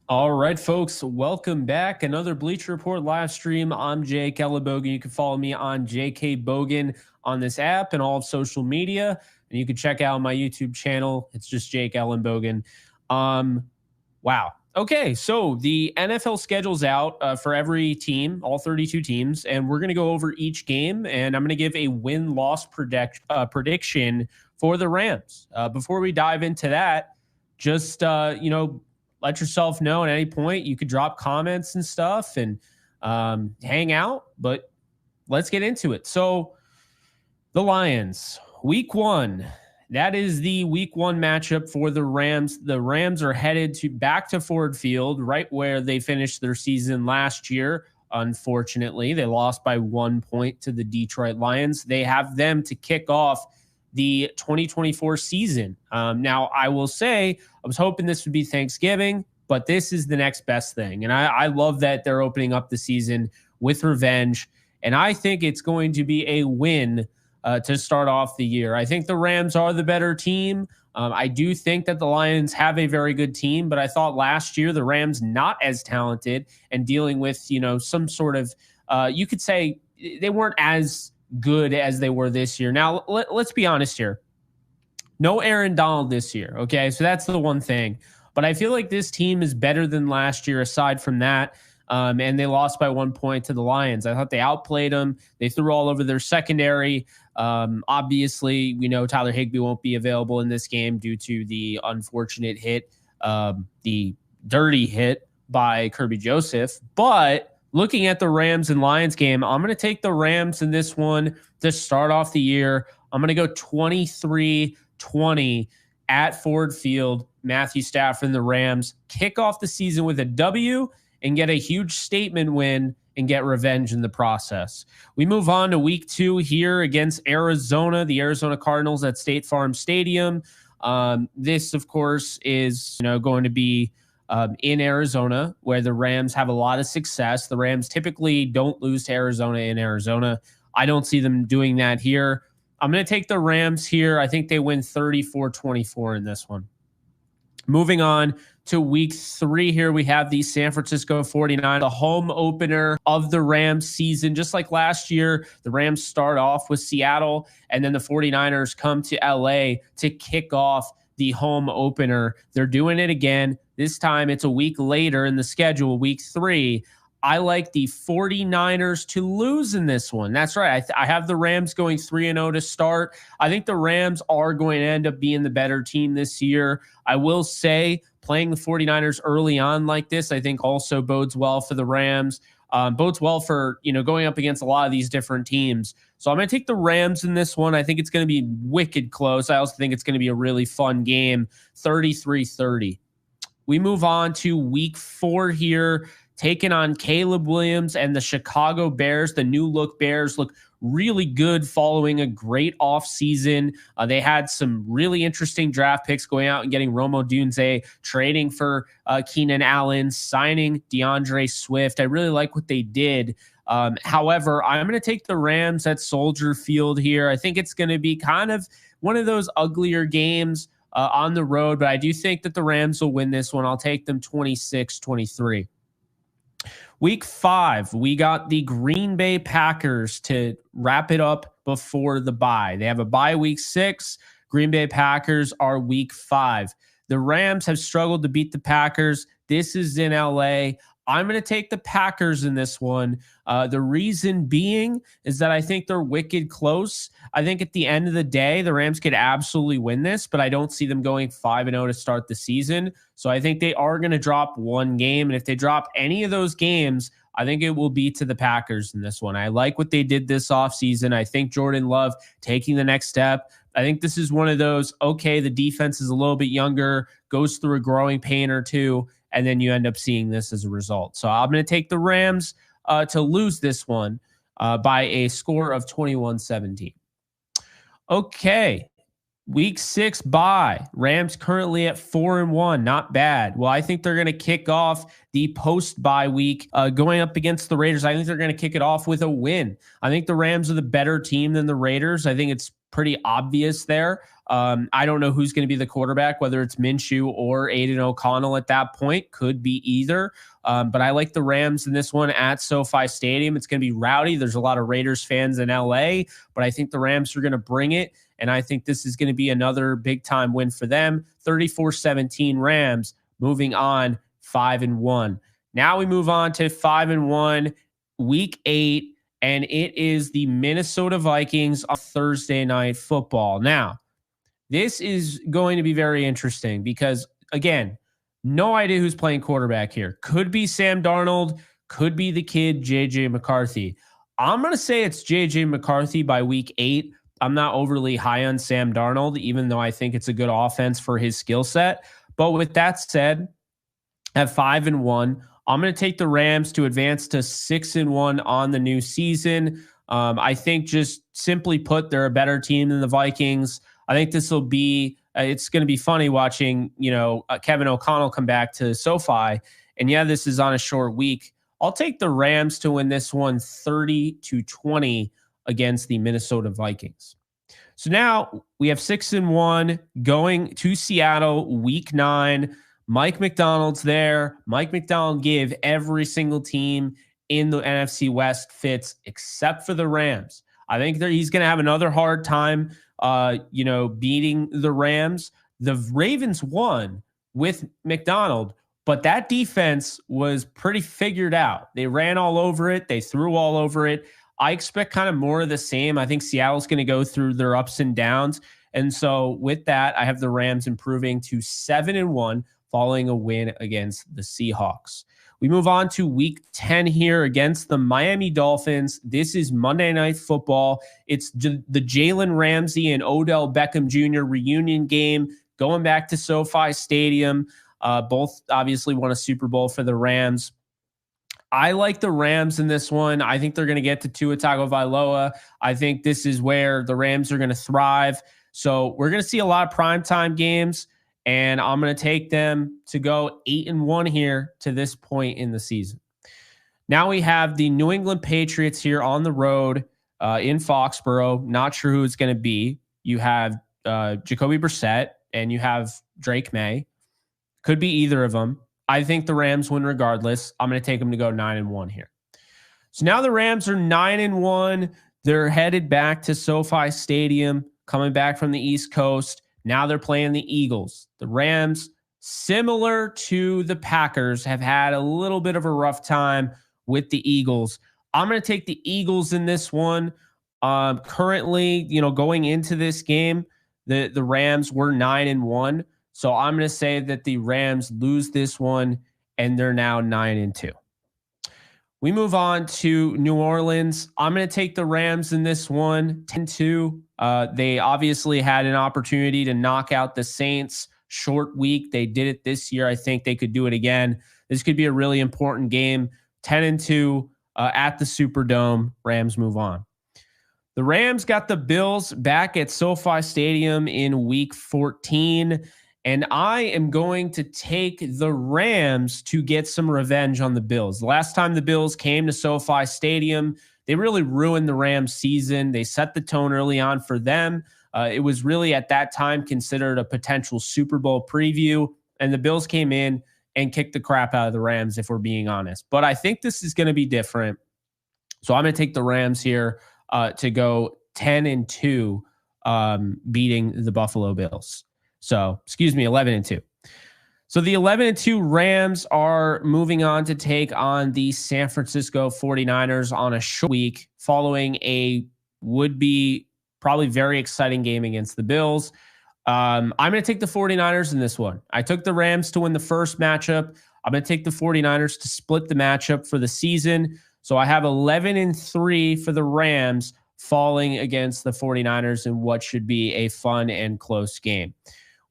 All right, folks, welcome back. Another Bleacher Report live stream. I'm Jake Ellenbogen. You can follow me on JK Bogan on this app and all of social media. And you can check out my YouTube channel. It's just Jake Ellenbogen. Um, wow. Okay, so the NFL schedule's out for every team, all 32 teams, and we're going to go over each game, and I'm going to give a win-loss prediction for the Rams. Before we dive into that, just let yourself know at any point. You could drop comments and stuff and hang out, but let's get into it. So the Lions, week one. That is the week one matchup for the Rams. The Rams are headed back to Ford Field, right where they finished their season last year. Unfortunately, they lost by 1 point to the Detroit Lions. They have them to kick off the 2024 season. Now, I will say, I was hoping this would be Thanksgiving, but this is the next best thing. And I love that they're opening up the season with revenge. And I think it's going to be a win to start off the year. I think the Rams are the better team. I do think that the Lions have a very good team, but I thought last year the Rams not as talented and dealing with, some sort of, you could say they weren't as good as they were this year. Now, let's be honest here. No Aaron Donald this year, okay? So that's the one thing. But I feel like this team is better than last year aside from that. And they lost by 1 point to the Lions. I thought they outplayed them. They threw all over their secondary. Obviously, we know Tyler Higbee won't be available in this game due to the unfortunate hit, the dirty hit by Kirby Joseph. But looking at the Rams and Lions game, I'm going to take the Rams in this one to start off the year. I'm going to go 23-20 at Ford Field. Matthew Stafford and the Rams kick off the season with a W and get a huge statement win and get revenge in the process. We move on to week two here against Arizona, the Arizona Cardinals at State Farm Stadium. This, of course, is going to be in Arizona, where the Rams have a lot of success. The Rams typically don't lose to Arizona in Arizona. I don't see them doing that here. I'm going to take the Rams here. I think they win 34-24 in this one. Moving on to week three here, we have the San Francisco 49ers, the home opener of the Rams season. Just like last year, the Rams start off with Seattle, and then the 49ers come to LA to kick off the home opener. They're doing it again. This time it's a week later in the schedule, week three. I like the 49ers to lose in this one. That's right. I have the Rams going 3-0 to start. I think the Rams are going to end up being the better team this year. I will say playing the 49ers early on like this, I think also bodes well for the Rams. Bodes well for, going up against a lot of these different teams. So I'm going to take the Rams in this one. I think it's going to be wicked close. I also think it's going to be a really fun game, 33-30. We move on to week four here, taking on Caleb Williams and the Chicago Bears. The new look Bears look really good following a great offseason. They had some really interesting draft picks, going out and getting Rome Odunze, trading for Keenan Allen, signing DeAndre Swift. I really like what they did. However, I'm going to take the Rams at Soldier Field here. I think it's going to be kind of one of those uglier games on the road, but I do think that the Rams will win this one. I'll take them 26-23. Week five, we got the Green Bay Packers to wrap it up before the bye. They have a bye week 6. Green Bay Packers are week 5. The Rams have struggled to beat the Packers. This is in LA. I'm going to take the Packers in this one. The reason being is that I think they're wicked close. I think at the end of the day, the Rams could absolutely win this, but I don't see them going 5-0 to start the season. So I think they are going to drop one game. And if they drop any of those games, I think it will be to the Packers in this one. I like what they did this offseason. I think Jordan Love taking the next step. I think this is one of those, okay, the defense is a little bit younger, goes through a growing pain or two, and then you end up seeing this as a result. So I'm going to take the Rams to lose this one by a score of 21-17. Okay, week 6 bye. Rams currently at 4-1. Not bad. Well, I think they're going to kick off the post-bye week going up against the Raiders. I think they're going to kick it off with a win. I think the Rams are the better team than the Raiders. I think it's pretty obvious there. I don't know who's going to be the quarterback, whether it's Minshew or Aiden O'Connell at that point. Could be either. But I like the Rams in this one at SoFi Stadium. It's going to be rowdy. There's a lot of Raiders fans in LA, but I think the Rams are going to bring it. And I think this is going to be another big time win for them. 34-17 Rams, moving on 5-1. Now we move on to 5-1, week 8. And it is the Minnesota Vikings on Thursday Night Football. Now, this is going to be very interesting because, again, no idea who's playing quarterback here. Could be Sam Darnold, could be the kid J.J. McCarthy. I'm going to say it's J.J. McCarthy by week 8. I'm not overly high on Sam Darnold, even though I think it's a good offense for his skill set. But with that said, at 5-1, I'm going to take the Rams to advance to 6-1 on the new season. I think just simply put, they're a better team than the Vikings. I think this will be, it's going to be funny watching, Kevin O'Connell come back to SoFi. And yeah, this is on a short week. I'll take the Rams to win this one 30-20 against the Minnesota Vikings. So now we have 6-1 going to Seattle, week 9. Mike McDonald's there. Mike McDonald gave every single team in the NFC West fits except for the Rams. I think he's going to have another hard time, beating the Rams. The Ravens won with McDonald, but that defense was pretty figured out. They ran all over it. They threw all over it. I expect kind of more of the same. I think Seattle's going to go through their ups and downs. And so with that, I have the Rams improving to 7-1 following a win against the Seahawks. We move on to week 10 here against the Miami Dolphins. This is Monday Night Football. It's the Jalen Ramsey and Odell Beckham Jr. reunion game going back to SoFi Stadium. Both obviously won a Super Bowl for the Rams. I like the Rams in this one. I think they're going to get to Tua Tagovailoa. I think this is where the Rams are going to thrive. So we're going to see a lot of primetime games. And I'm going to take them to go 8-1 here to this point in the season. Now we have the New England Patriots here on the road in Foxborough. Not sure who it's going to be. You have Jacoby Brissett and you have Drake May. Could be either of them. I think the Rams win regardless. I'm going to take them to go 9-1 here. So now the Rams are 9-1. They're headed back to SoFi Stadium, coming back from the East Coast. Now they're playing the Eagles. The Rams, similar to the Packers, have had a little bit of a rough time with the Eagles. I'm going to take the Eagles in this one. Currently, going into this game, the Rams were 9-1. So I'm going to say that the Rams lose this one, and they're now 9-2. We move on to New Orleans. I'm going to take the Rams in this one, 10-2. They obviously had an opportunity to knock out the Saints. Short week. They did it this year. I think they could do it again. This could be a really important game. 10-2 at the Superdome. Rams move on. The Rams got the Bills back at SoFi Stadium in week 14. And I am going to take the Rams to get some revenge on the Bills. The last time the Bills came to SoFi Stadium, they really ruined the Rams season. They set the tone early on for them. It was really at that time considered a potential Super Bowl preview. And the Bills came in and kicked the crap out of the Rams, if we're being honest. But I think this is going to be different. So I'm going to take the Rams here to go 10-2, beating the Buffalo Bills. So, 11-2. So the 11-2 Rams are moving on to take on the San Francisco 49ers on a short week following a would-be probably very exciting game against the Bills. I'm going to take the 49ers in this one. I took the Rams to win the first matchup. I'm going to take the 49ers to split the matchup for the season. So I have 11-3 for the Rams falling against the 49ers in what should be a fun and close game.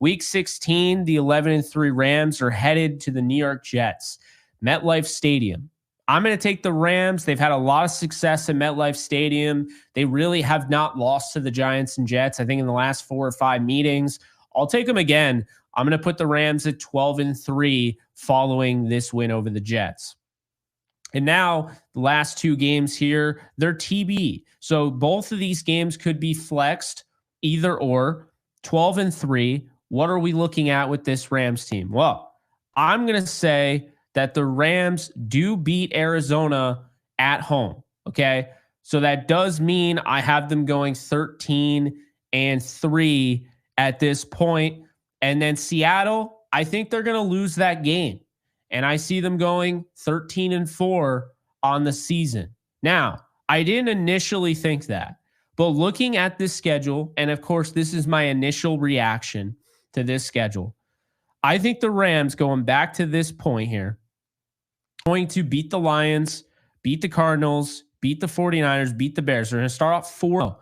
Week 16, the 11-3 Rams are headed to the New York Jets, MetLife Stadium. I'm going to take the Rams. They've had a lot of success at MetLife Stadium. They really have not lost to the Giants and Jets, I think, in the last 4 or 5 meetings. I'll take them again. I'm going to put the Rams at 12-3 following this win over the Jets. And now the last 2 games here, they're TB. So both of these games could be flexed. either or, 12-3. What are we looking at with this Rams team? Well, I'm going to say that the Rams do beat Arizona at home. Okay. So that does mean I have them going 13-3 at this point. And then Seattle, I think they're going to lose that game. And I see them going 13-4 on the season. Now, I didn't initially think that, but looking at this schedule, and of course, this is my initial reaction to this schedule, I think the Rams, going back to this point here, going to beat the Lions, beat the Cardinals, beat the 49ers, beat the Bears. They're going to start off 4-0.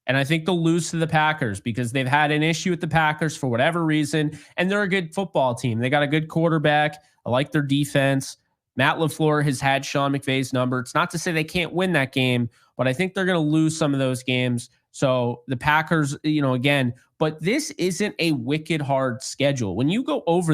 And I think they'll lose to the Packers because they've had an issue with the Packers for whatever reason. And they're a good football team. They got a good quarterback. I like their defense. Matt LaFleur has had Sean McVay's number. It's not to say they can't win that game, but I think they're going to lose some of those games. So the Packers, again, but this isn't a wicked hard schedule. When you go over,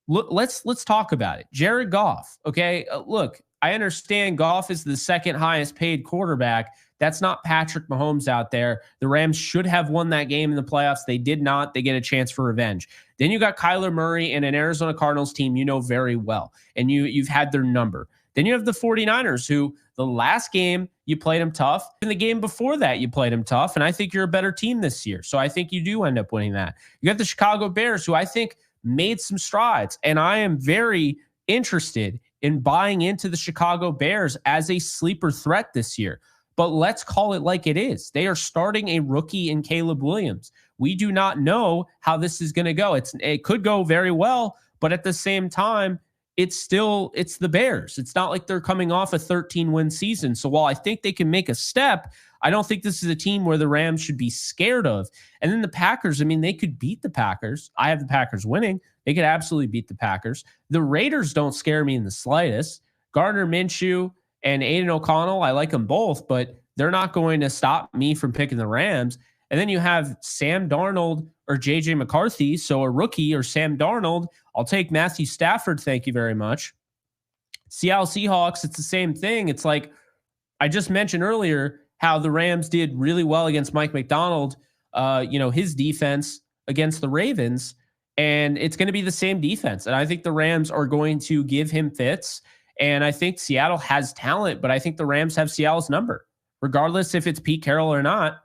look, let's talk about it. Jared Goff, okay? Look, I understand Goff is the second highest paid quarterback. That's not Patrick Mahomes out there. The Rams should have won that game in the playoffs. They did not. They get a chance for revenge. Then you got Kyler Murray and an Arizona Cardinals team you know very well, and you've had their number. Then you have the 49ers, who the last game you played them tough. In the game before that, you played them tough, and I think you're a better team this year. So I think you do end up winning that. You got the Chicago Bears, who I think made some strides, and I am very interested in buying into the Chicago Bears as a sleeper threat this year. But let's call it like it is. They are starting a rookie in Caleb Williams. We do not know how this is going to go. It could go very well, but at the same time, it's the Bears. It's not like they're coming off a 13-win season. So while I think they can make a step, I don't think this is a team where the Rams should be scared of. And then the Packers, they could beat the Packers. I have the Packers winning. They could absolutely beat the Packers. The Raiders don't scare me in the slightest. Gardner Minshew and Aiden O'Connell, I like them both, but they're not going to stop me from picking the Rams. And then you have Sam Darnold or J.J. McCarthy, so a rookie or Sam Darnold. I'll take Matthew Stafford, thank you very much. Seattle Seahawks, it's the same thing. It's like I just mentioned earlier how the Rams did really well against Mike McDonald, his defense against the Ravens, and it's going to be the same defense. And I think the Rams are going to give him fits. And I think Seattle has talent, but I think the Rams have Seattle's number. Regardless if it's Pete Carroll or not,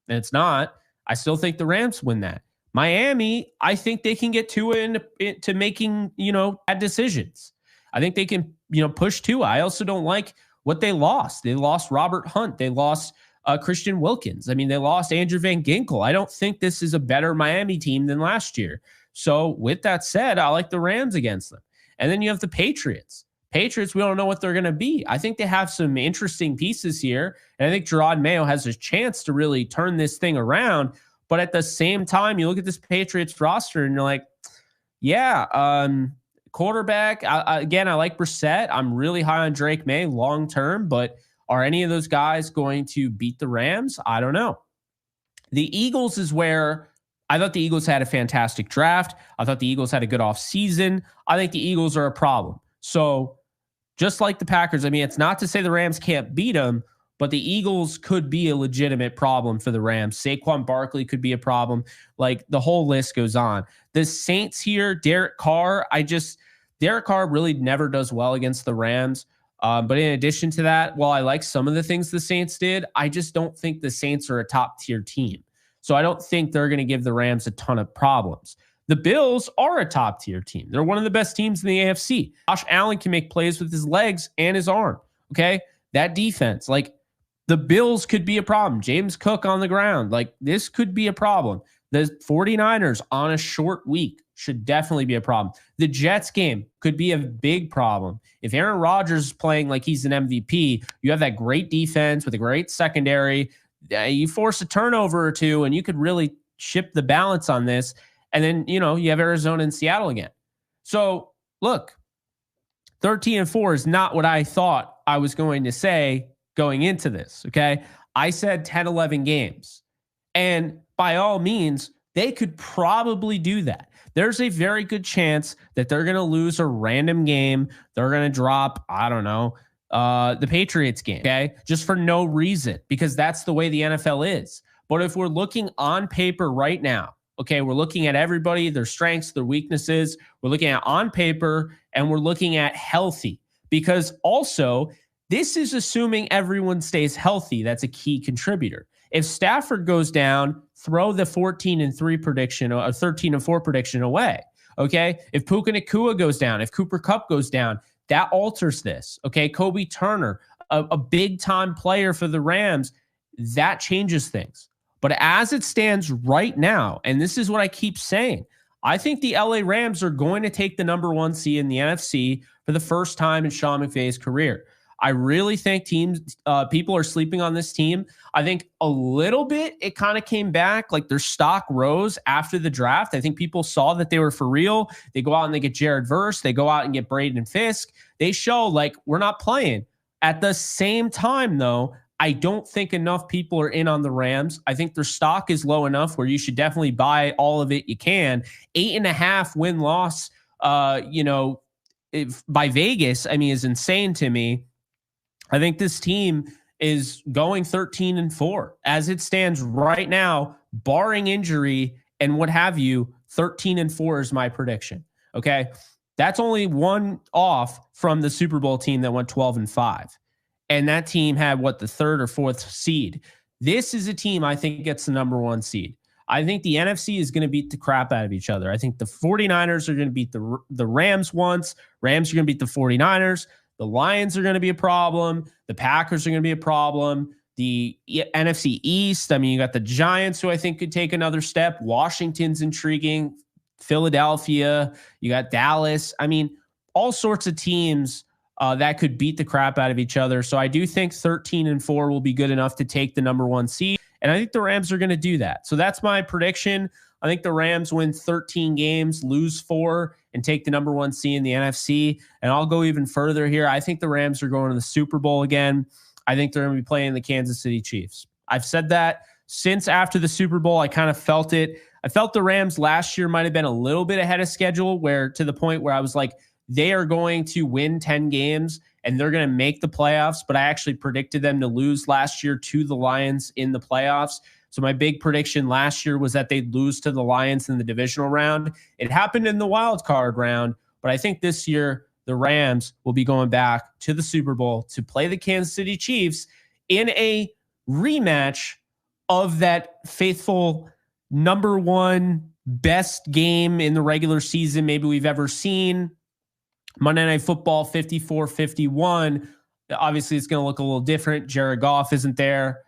and it's not, I still think the Rams win that. Miami, I think they can get Tua into making, bad decisions. I think they can, push Tua. I also don't like what they lost. They lost Robert Hunt. They lost Christian Wilkins. They lost Andrew Van Ginkel. I don't think this is a better Miami team than last year. So with that said, I like the Rams against them. And then you have the Patriots. Patriots, we don't know what they're going to be. I think they have some interesting pieces here. And I think Gerard Mayo has a chance to really turn this thing around. But at the same time, you look at this Patriots roster and you're like, quarterback. Again, I like Brissett. I'm really high on Drake May long term. But are any of those guys going to beat the Rams? I don't know. The Eagles is where I thought the Eagles had a fantastic draft. I thought the Eagles had a good offseason. I think the Eagles are a problem. So just like the Packers, it's not to say the Rams can't beat them, but the Eagles could be a legitimate problem for the Rams. Saquon Barkley could be a problem. Like the whole list goes on. The Saints here, Derek Carr really never does well against the Rams. But in addition to that, while I like some of the things the Saints did, I just don't think the Saints are a top tier team. So I don't think they're going to give the Rams a ton of problems. The Bills are a top-tier team. They're one of the best teams in the AFC. Josh Allen can make plays with his legs and his arm, okay? That defense, the Bills could be a problem. James Cook on the ground, this could be a problem. The 49ers on a short week should definitely be a problem. The Jets game could be a big problem. If Aaron Rodgers is playing like he's an MVP, you have that great defense with a great secondary. You force a turnover or two, and you could really ship the balance on this. And then, you have Arizona and Seattle again. So, look, 13-4 is not what I thought I was going to say going into this, okay? I said 10, 11 games. And by all means, they could probably do that. There's a very good chance that they're going to lose a random game. They're going to drop, the Patriots game, okay? Just for no reason, because that's the way the NFL is. But if we're looking on paper right now, okay, we're looking at everybody, their strengths, their weaknesses. We're looking at on paper and we're looking at healthy, because also this is assuming everyone stays healthy. That's a key contributor. If Stafford goes down, throw the 14-3 prediction or 13-4 prediction away. Okay. If Puka Nacua goes down, if Cooper Kupp goes down, that alters this. Okay. Kobe Turner, a big time player for the Rams, that changes things. But as it stands right now, and this is what I keep saying, I think the LA Rams are going to take the number 1 seed in the NFC for the first time in Sean McVay's career. I really think people are sleeping on this team. I think a little bit it kind of came back, like their stock rose after the draft. I think people saw that they were for real. They go out and they get Jared Verse. They go out and get Braden Fisk. They show like we're not playing. At the same time, though, I don't think enough people are in on the Rams. I think their stock is low enough where you should definitely buy all of it you can. 8.5 win-loss, by Vegas, I mean, is insane to me. I think this team is going 13-4 as it stands right now, barring injury and what have you. 13-4 is my prediction. Okay. That's only one off from the Super Bowl team that went 12-5. And that team had the 3rd or 4th seed. This is a team I think gets the number 1 seed. I think the NFC is going to beat the crap out of each other. I think the 49ers are going to beat the Rams once. Rams are going to beat the 49ers. The Lions are going to be a problem. The Packers are going to be a problem. The NFC East, I mean, you got the Giants, who I think could take another step. Washington's intriguing. Philadelphia. You got Dallas. I mean, all sorts of teams that could beat the crap out of each other. So I do think 13-4 will be good enough to take the number 1 seed. And I think the Rams are going to do that. So that's my prediction. I think the Rams win 13 games, lose 4, and take the number 1 seed in the NFC. And I'll go even further here. I think the Rams are going to the Super Bowl again. I think they're going to be playing the Kansas City Chiefs. I've said that since after the Super Bowl. I kind of felt it. I felt the Rams last year might have been a little bit ahead of schedule, where to the point where I was like, they are going to win 10 games and they're going to make the playoffs. But I actually predicted them to lose last year to the Lions in the playoffs. So my big prediction last year was that they'd lose to the Lions in the divisional round. It happened in the wild card round, but I think this year the Rams will be going back to the Super Bowl to play the Kansas City Chiefs in a rematch of that faithful number 1 best game in the regular season maybe we've ever seen. Monday Night Football 54-51. Obviously, it's going to look a little different. Jared Goff isn't there.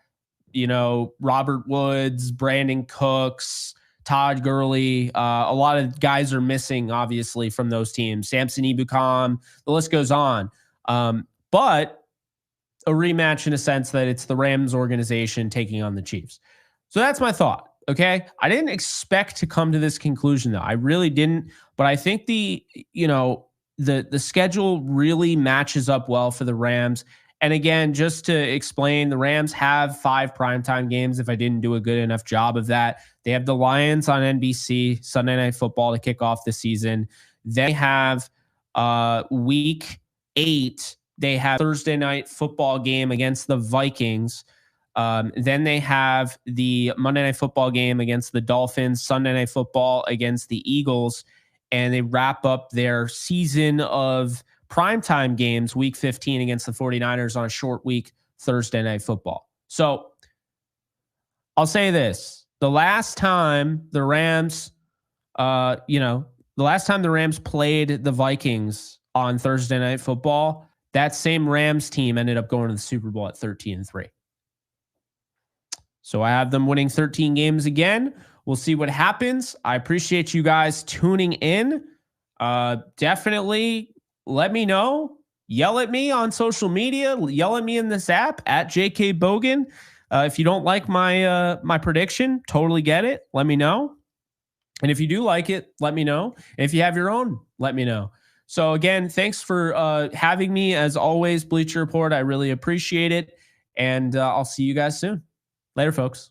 Robert Woods, Brandon Cooks, Todd Gurley. A lot of guys are missing, obviously, from those teams. Samson Ebukam, the list goes on. But a rematch in a sense that it's the Rams organization taking on the Chiefs. So that's my thought. Okay. I didn't expect to come to this conclusion, though. I really didn't. But I think the schedule really matches up well for the Rams. And again, just to explain, the Rams have 5 primetime games if I didn't do a good enough job of that. They have the Lions on NBC, Sunday Night Football to kick off the season. They have week 8. They have Thursday Night Football game against the Vikings. Then they have the Monday Night Football game against the Dolphins, Sunday Night Football against the Eagles. And they wrap up their season of primetime games, week 15 against the 49ers on a short week, Thursday Night Football. So I'll say this. The last time the Rams, played the Vikings on Thursday Night Football, that same Rams team ended up going to the Super Bowl at 13-3. So I have them winning 13 games again. We'll see what happens. I appreciate you guys tuning in. Definitely let me know. Yell at me on social media. Yell at me in this app at JK Bogan. If you don't like my prediction, totally get it. Let me know. And if you do like it, let me know. And if you have your own, let me know. So again, thanks for having me. As always, Bleacher Report, I really appreciate it. And I'll see you guys soon. Later, folks.